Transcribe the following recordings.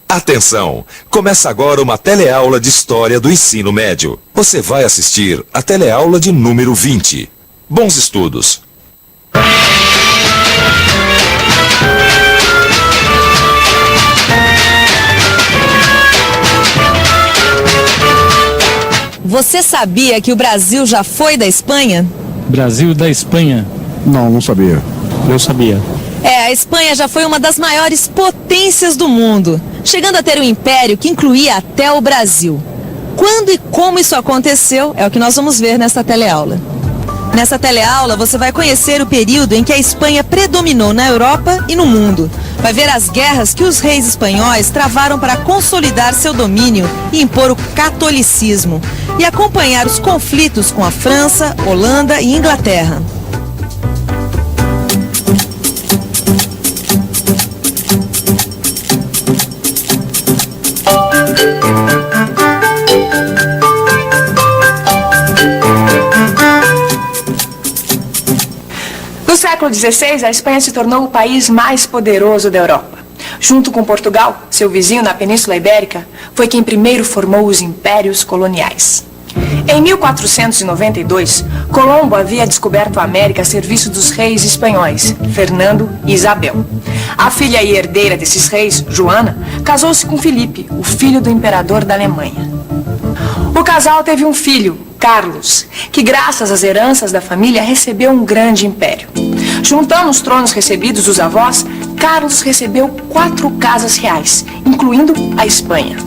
Atenção! Começa agora uma teleaula de História do Ensino Médio. Você vai assistir a teleaula de número 20. Bons estudos! Você sabia que o Brasil já foi da Espanha? Brasil da Espanha? Não sabia. Eu sabia. A Espanha já foi uma das maiores potências do mundo, chegando a ter um império que incluía até o Brasil. Quando e como isso aconteceu é o que nós vamos ver nesta teleaula. Nessa teleaula você vai conhecer o período em que a Espanha predominou na Europa e no mundo. Vai ver as guerras que os reis espanhóis travaram para consolidar seu domínio e impor o catolicismo. E acompanhar os conflitos com a França, Holanda e Inglaterra. No século XVI, a Espanha se tornou o país mais poderoso da Europa. Junto com Portugal, seu vizinho na Península Ibérica, foi quem primeiro formou os impérios coloniais. Em 1492, Colombo havia descoberto a América a serviço dos reis espanhóis, Fernando e Isabel. A filha e herdeira desses reis, Joana, casou-se com Filipe, o filho do imperador da Alemanha. O casal teve um filho, Carlos, que graças às heranças da família recebeu um grande império. Juntando os tronos recebidos dos avós, Carlos recebeu 4 casas reais, incluindo a Espanha.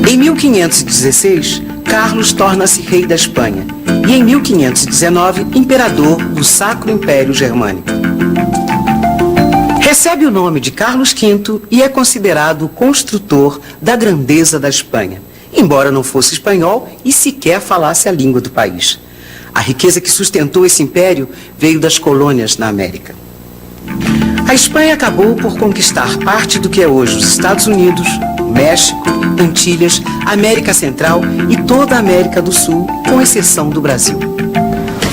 Em 1516, Carlos torna-se rei da Espanha e em 1519, imperador do Sacro Império Germânico. Recebe o nome de Carlos V e é considerado o construtor da grandeza da Espanha, embora não fosse espanhol e sequer falasse a língua do país. A riqueza que sustentou esse império veio das colônias na América. A Espanha acabou por conquistar parte do que é hoje os Estados Unidos, México, Antilhas, América Central e toda a América do Sul, com exceção do Brasil.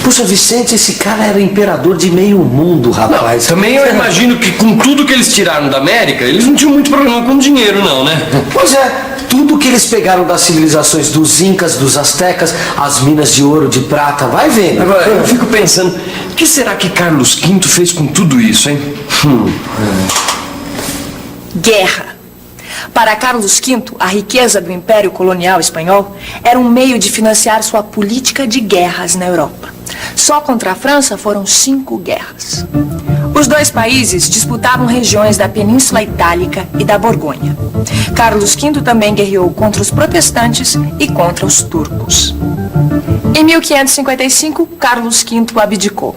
Puxa, Vicente, esse cara era imperador de meio mundo, rapaz. Não, também eu imagino que com tudo que eles tiraram da América, eles não tinham muito problema com dinheiro, não, né? Pois é, tudo que eles pegaram das civilizações dos Incas, dos Aztecas, as minas de ouro, de prata, vai vendo. Agora, eu fico pensando, o que será que Carlos V fez com tudo isso, hein? Guerra. Para Carlos V, a riqueza do Império Colonial Espanhol era um meio de financiar sua política de guerras na Europa. Só contra a França foram 5 guerras. Os dois países disputavam regiões da Península Itálica e da Borgonha. Carlos V também guerreou contra os protestantes e contra os turcos. Em 1555, Carlos V abdicou.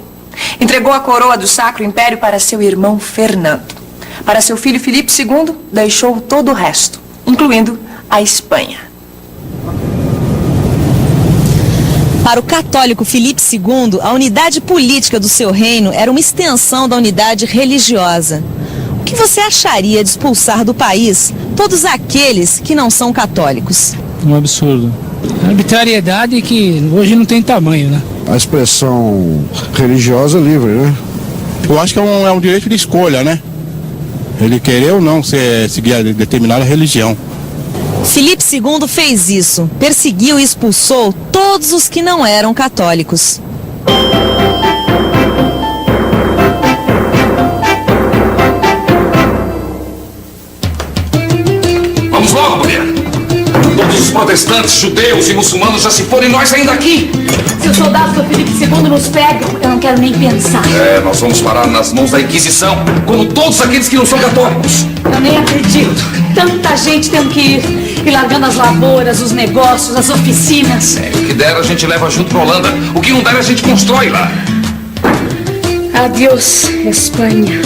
Entregou a coroa do Sacro Império para seu irmão Fernando. Para seu filho Filipe II, deixou todo o resto, incluindo a Espanha. Para o católico Filipe II, a unidade política do seu reino era uma extensão da unidade religiosa. O que você acharia de expulsar do país todos aqueles que não são católicos? Um absurdo. Arbitrariedade que hoje não tem tamanho, né? A expressão religiosa é livre, né? Eu acho que é um direito de escolha, né? Ele querer ou não seguir a determinada religião. Filipe II fez isso, perseguiu e expulsou todos os que não eram católicos. Vamos logo, mulher! Todos os protestantes, judeus e muçulmanos já se foram e nós ainda aqui! Se os soldados do Filipe II nos pegam, eu não quero nem pensar. Nós vamos parar nas mãos da Inquisição, como todos aqueles que não são católicos. Eu nem acredito. Tanta gente tendo que ir largando as lavouras, os negócios, as oficinas. O que der a gente leva junto pra Holanda. O que não der a gente constrói lá. Adeus, Espanha.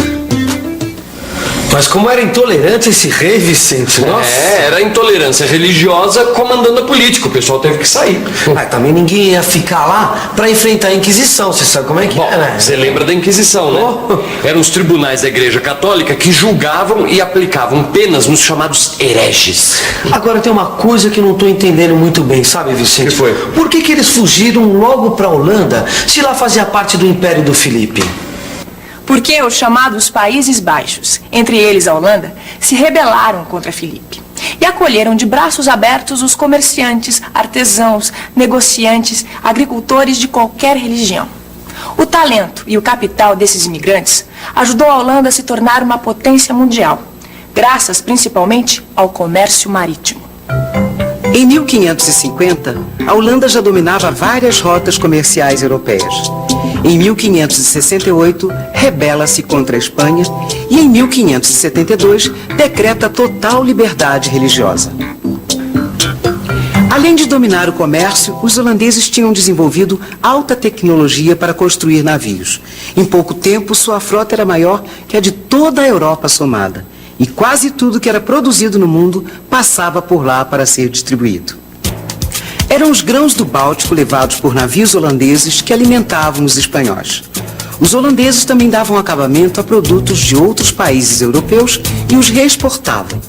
Mas como era intolerante esse rei, Vicente, nossa. Era intolerância religiosa comandando a política, o pessoal teve que sair. Mas também ninguém ia ficar lá pra enfrentar a Inquisição, você sabe como é que é, né? Você lembra da Inquisição, né? Eram os tribunais da Igreja Católica que julgavam e aplicavam penas nos chamados hereges. Agora tem uma coisa que não tô entendendo muito bem, sabe, Vicente? Que foi? Por que eles fugiram logo pra Holanda, se lá fazia parte do Império do Filipe? Porque os chamados Países Baixos, entre eles a Holanda, se rebelaram contra Filipe e acolheram de braços abertos os comerciantes, artesãos, negociantes, agricultores de qualquer religião. O talento e o capital desses imigrantes ajudou a Holanda a se tornar uma potência mundial, graças principalmente ao comércio marítimo. Em 1550, a Holanda já dominava várias rotas comerciais europeias. Em 1568, rebela-se contra a Espanha e em 1572, decreta total liberdade religiosa. Além de dominar o comércio, os holandeses tinham desenvolvido alta tecnologia para construir navios. Em pouco tempo, sua frota era maior que a de toda a Europa somada. E quase tudo que era produzido no mundo passava por lá para ser distribuído. Eram os grãos do Báltico levados por navios holandeses que alimentavam os espanhóis. Os holandeses também davam acabamento a produtos de outros países europeus e os reexportavam.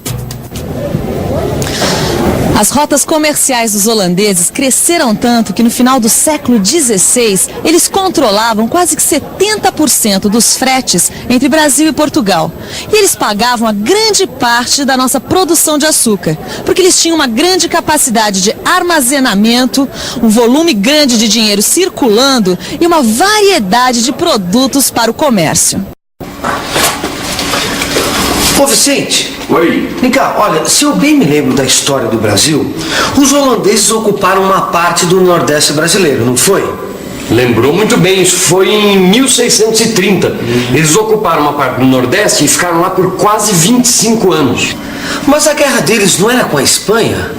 As rotas comerciais dos holandeses cresceram tanto que no final do século XVI, eles controlavam quase que 70% dos fretes entre Brasil e Portugal. E eles pagavam a grande parte da nossa produção de açúcar, porque eles tinham uma grande capacidade de armazenamento, um volume grande de dinheiro circulando e uma variedade de produtos para o comércio. Ô Vicente. Oi. Vem cá, olha, se eu bem me lembro da história do Brasil, os holandeses ocuparam uma parte do Nordeste brasileiro, não foi? Lembrou muito bem, isso foi em 1630. Eles ocuparam uma parte do Nordeste e ficaram lá por quase 25 anos. Mas a guerra deles não era com a Espanha?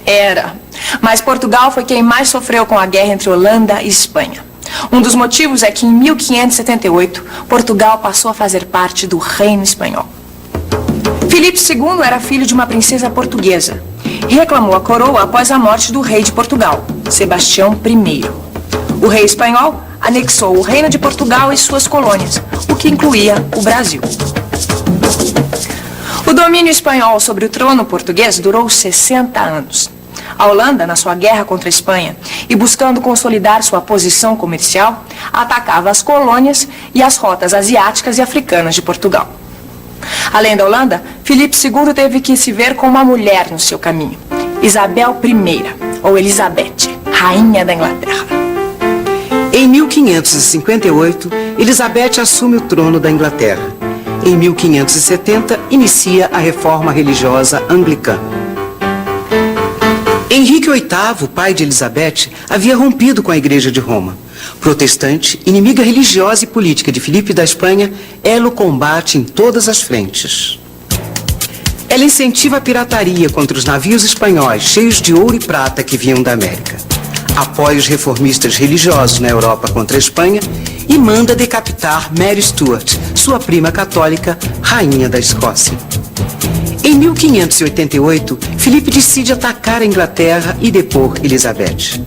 Era. Mas Portugal foi quem mais sofreu com a guerra entre Holanda e Espanha. Um dos motivos é que em 1578, Portugal passou a fazer parte do Reino Espanhol. Filipe II era filho de uma princesa portuguesa e reclamou a coroa após a morte do rei de Portugal, Sebastião I. O rei espanhol anexou o Reino de Portugal e suas colônias, o que incluía o Brasil. O domínio espanhol sobre o trono português durou 60 anos. A Holanda, na sua guerra contra a Espanha e buscando consolidar sua posição comercial, atacava as colônias e as rotas asiáticas e africanas de Portugal. Além da Holanda, Filipe II teve que se ver com uma mulher no seu caminho, Isabel I, ou Elizabeth, rainha da Inglaterra. Em 1558, Elizabeth assume o trono da Inglaterra. Em 1570, inicia a reforma religiosa anglicana. Henrique VIII, pai de Elizabeth, havia rompido com a Igreja de Roma. Protestante, inimiga religiosa e política de Filipe da Espanha, ela o combate em todas as frentes. Ela incentiva a pirataria contra os navios espanhóis cheios de ouro e prata que vinham da América. Apoia os reformistas religiosos na Europa contra a Espanha e manda decapitar Mary Stuart, sua prima católica, rainha da Escócia. Em 1588, Filipe decide atacar a Inglaterra e depor Elizabeth.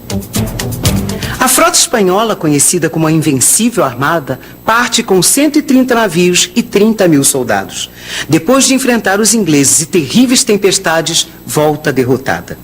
A frota espanhola, conhecida como a Invencível Armada, parte com 130 navios e 30 mil soldados. Depois de enfrentar os ingleses e terríveis tempestades, volta derrotada.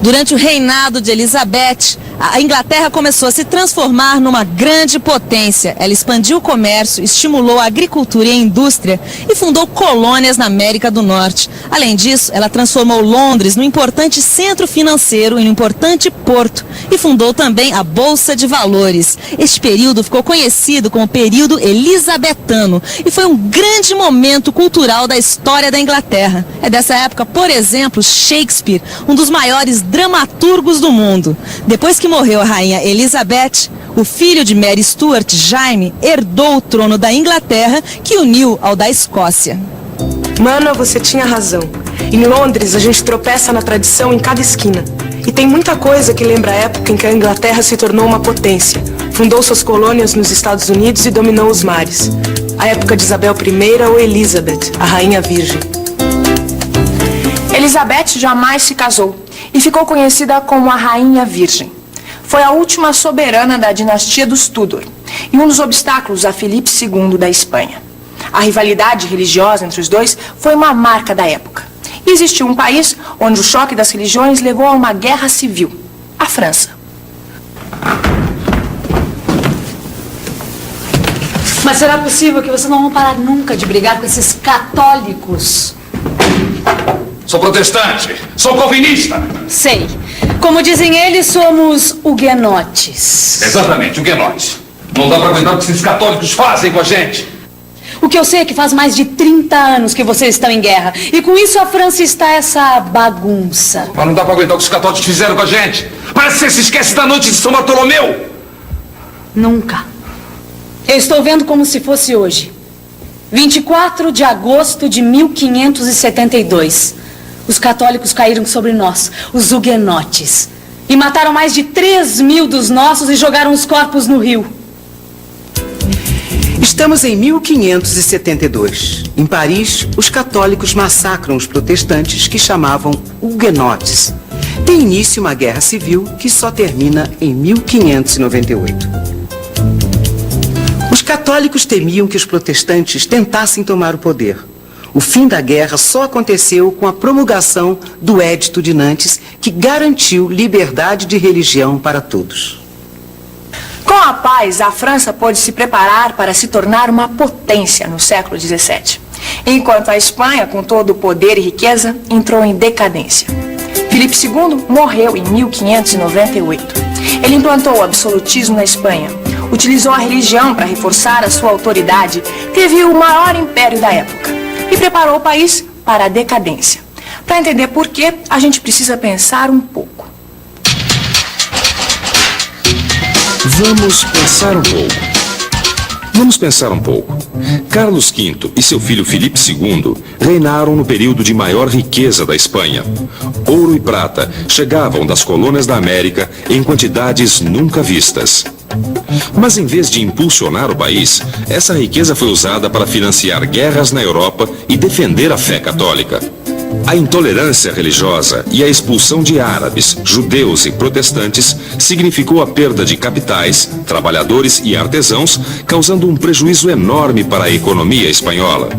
Durante o reinado de Elizabeth, a Inglaterra começou a se transformar numa grande potência. Ela expandiu o comércio, estimulou a agricultura e a indústria e fundou colônias na América do Norte. Além disso, ela transformou Londres num importante centro financeiro e num importante porto e fundou também a Bolsa de Valores. Este período ficou conhecido como período elizabetano e foi um grande momento cultural da história da Inglaterra. É dessa época, por exemplo, Shakespeare, um dos maiores dramaturgos do mundo. Depois que morreu a rainha Elizabeth, o filho de Mary Stuart, Jaime, herdou o trono da Inglaterra, que uniu ao da Escócia. Mana, você tinha razão. Em Londres, a gente tropeça na tradição em cada esquina. E tem muita coisa que lembra a época em que a Inglaterra se tornou uma potência. Fundou suas colônias nos Estados Unidos e dominou os mares. A época de Isabel I ou Elizabeth, a rainha virgem. Elizabeth jamais se casou e ficou conhecida como a Rainha Virgem. Foi a última soberana da dinastia dos Tudor e um dos obstáculos a Filipe II da Espanha. A rivalidade religiosa entre os dois foi uma marca da época. E existiu um país onde o choque das religiões levou a uma guerra civil, a França. Mas será possível que vocês não vão parar nunca de brigar com esses católicos? Sou protestante, sou calvinista. Sei. Como dizem eles, somos huguenotes. Exatamente, huguenotes. Não dá pra aguentar o que esses católicos fazem com a gente. O que eu sei é que faz mais de 30 anos que vocês estão em guerra. E com isso a França está essa bagunça. Mas não dá pra aguentar o que os católicos fizeram com a gente. Parece que você se esquece da noite de São Bartolomeu. Nunca. Eu estou vendo como se fosse hoje. 24 de agosto de 1572. Os católicos caíram sobre nós, os huguenotes. E mataram mais de 3.000 dos nossos e jogaram os corpos no rio. Estamos em 1572. Em Paris, os católicos massacram os protestantes que chamavam huguenotes. Tem início uma guerra civil que só termina em 1598. Os católicos temiam que os protestantes tentassem tomar o poder. O fim da guerra só aconteceu com a promulgação do Edito de Nantes, que garantiu liberdade de religião para todos. Com a paz, a França pôde se preparar para se tornar uma potência no século XVII, enquanto a Espanha, com todo o poder e riqueza, entrou em decadência. Filipe II morreu em 1598. Ele implantou o absolutismo na Espanha, utilizou a religião para reforçar a sua autoridade, teve o maior império da época e preparou o país para a decadência. Para entender por quê, a gente precisa pensar um pouco. Vamos pensar um pouco. Carlos V e seu filho Filipe II reinaram no período de maior riqueza da Espanha. Ouro e prata chegavam das colônias da América em quantidades nunca vistas. Mas em vez de impulsionar o país, essa riqueza foi usada para financiar guerras na Europa e defender a fé católica. A intolerância religiosa e a expulsão de árabes, judeus e protestantes significou a perda de capitais, trabalhadores e artesãos, causando um prejuízo enorme para a economia espanhola.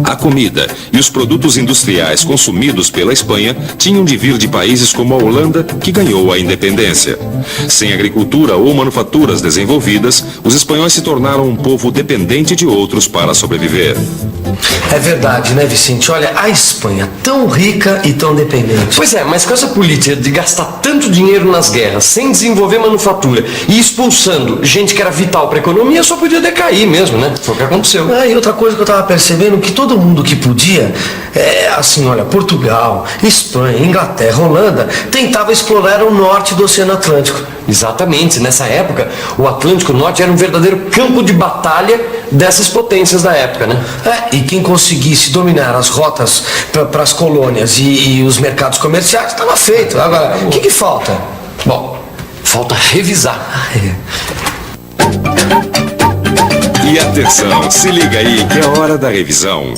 A comida e os produtos industriais consumidos pela Espanha tinham de vir de países como a Holanda, que ganhou a independência. Sem agricultura ou manufaturas desenvolvidas, os espanhóis se tornaram um povo dependente de outros para sobreviver. É verdade, né, Vicente? Olha, a Espanha, tão rica e tão dependente. Pois é, mas com essa política de gastar tanto dinheiro nas guerras, sem desenvolver manufatura e expulsando gente que era vital para a economia, só podia decair mesmo, né? Foi o que aconteceu. E outra coisa que eu tava percebendo, que todo mundo que podia, assim, olha, Portugal, Espanha, Inglaterra, Holanda, tentava explorar o norte do Oceano Atlântico. Exatamente, nessa época, o Atlântico Norte era um verdadeiro campo de batalha dessas potências da época, né? E quem conseguisse dominar as rotas para as colônias e os mercados comerciais, estava feito. Agora, o que falta? Bom, falta revisar. E atenção, se liga aí que é hora da revisão.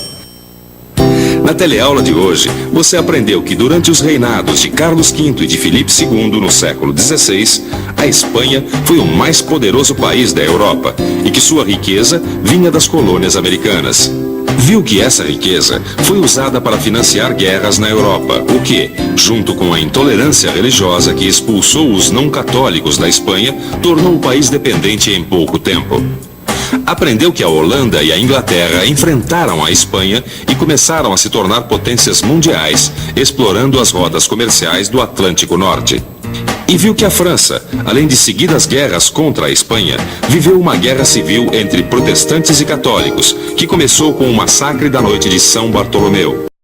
Na teleaula de hoje, você aprendeu que durante os reinados de Carlos V e de Filipe II no século XVI, a Espanha foi o mais poderoso país da Europa e que sua riqueza vinha das colônias americanas. Viu que essa riqueza foi usada para financiar guerras na Europa, o que, junto com a intolerância religiosa que expulsou os não católicos da Espanha, tornou o país dependente em pouco tempo. Aprendeu que a Holanda e a Inglaterra enfrentaram a Espanha e começaram a se tornar potências mundiais, explorando as rotas comerciais do Atlântico Norte. E viu que a França, além de seguidas guerras contra a Espanha, viveu uma guerra civil entre protestantes e católicos, que começou com o massacre da noite de São Bartolomeu.